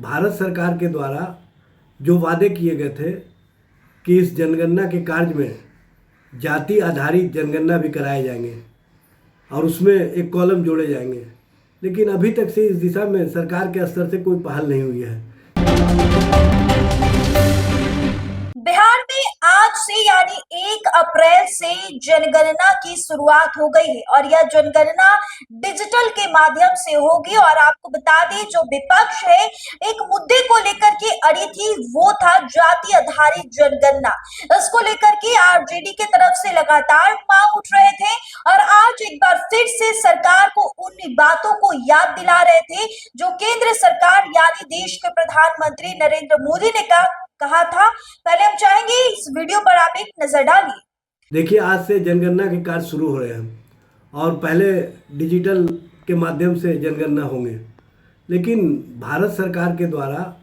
भारत सरकार के द्वारा जो वादे किए गए थे कि इस जनगणना के कार्य में जाति आधारित जनगणना भी कराए जाएंगे और उसमें एक कॉलम जोड़े जाएंगे, लेकिन अभी तक से इस दिशा में सरकार के स्तर से कोई पहल नहीं हुई है। बिहार में आज से यानी 1 अप्रैल से जनगणना की शुरुआत हो गई है और यह जनगणना डिजिटल के माध्यम से होगी। और आपको बता दें, जो विपक्ष है एक मुद्दे को लेकर के अड़ी थी, वो था जाति आधारित जनगणना। इसको लेकर के आरजेडी की तरफ से लगातार मांग उठ रहे थे और आज एक बार फिर से सरकार को उन बातों को याद दिला रहे थे जो केंद्र सरकार यानी देश के प्रधानमंत्री नरेंद्र मोदी ने कहा था। पहले हम चाहेंगे इस वीडियो पर आप एक नजर डालिए। देखिए, आज से जनगणना के कार्य शुरू हो रहे हैं और पहले डिजिटल के माध्यम से जनगणना होंगे, लेकिन भारत सरकार के द्वारा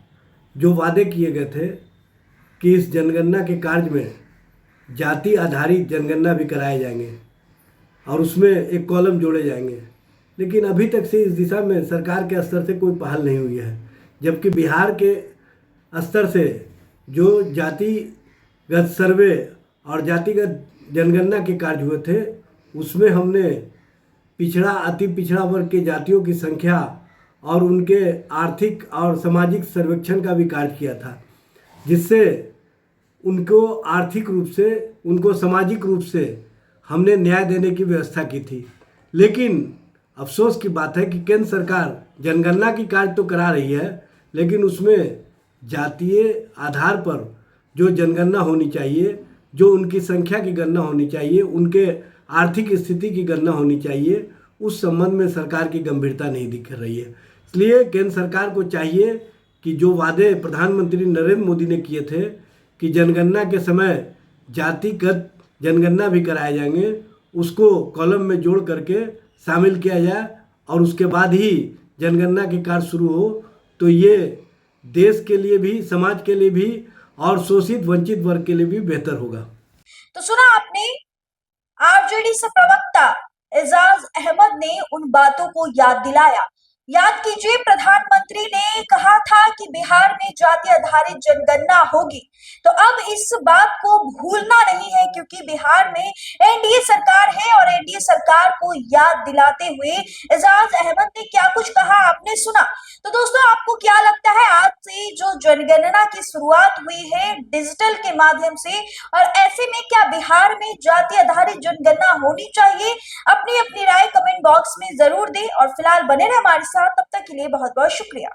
जो वादे किए गए थे कि इस जनगणना के कार्य में जाति आधारित जनगणना भी कराए जाएंगे और उसमें एक कॉलम जोड़े जाएंगे, लेकिन अभी तक से इस दिशा में सरकार के स्तर से कोई पहल नहीं हुई है। जबकि बिहार के स्तर से जो जातिगत सर्वे और जातिगत जनगणना के कार्य हुए थे, उसमें हमने पिछड़ा अति पिछड़ा वर्ग के जातियों की संख्या और उनके आर्थिक और सामाजिक सर्वेक्षण का भी कार्य किया था, जिससे उनको आर्थिक रूप से, उनको सामाजिक रूप से हमने न्याय देने की व्यवस्था की थी। लेकिन अफसोस की बात है कि केंद्र सरकार जनगणना की कार्य तो करा रही है, लेकिन उसमें जातीय आधार पर जो जनगणना होनी चाहिए, जो उनकी संख्या की गणना होनी चाहिए, उनके आर्थिक स्थिति की गणना होनी चाहिए, उस संबंध में सरकार की गंभीरता नहीं दिख रही है। इसलिए केंद्र सरकार को चाहिए कि जो वादे प्रधानमंत्री नरेंद्र मोदी ने किए थे कि जनगणना के समय जातिगत जनगणना भी कराए जाएंगे, उसको कॉलम में जोड़ करके शामिल किया जाए और उसके बाद ही जनगणना के कार्य शुरू हो, तो ये देश के लिए भी, समाज के लिए भी और शोषित वंचित वर्ग के लिए भी बेहतर होगा। तो सुना आपने, आरजेडी से प्रवक्ता एजाज अहमद ने उन बातों को याद दिलाया। याद कीजिए, प्रधानमंत्री ने कहा था कि बिहार में जाति आधारित जनगणना होगी, तो अब इस बात को भूलना नहीं है, क्योंकि बिहार में एनडीए सरकार है और एनडीए सरकार को याद दिलाते हुए एजाज अहमद ने क्या कुछ कहा आपने सुना। तो दोस्तों, आपको क्या लगता है, आज से जो जनगणना की शुरुआत हुई है डिजिटल के माध्यम से, और ऐसे में क्या बिहार में जाति आधारित जनगणना होनी चाहिए? अपनी अपनी राय कमेंट बॉक्स में जरूर दें और फिलहाल बने रहे हमारे साथ। तब तक के लिए बहुत बहुत शुक्रिया।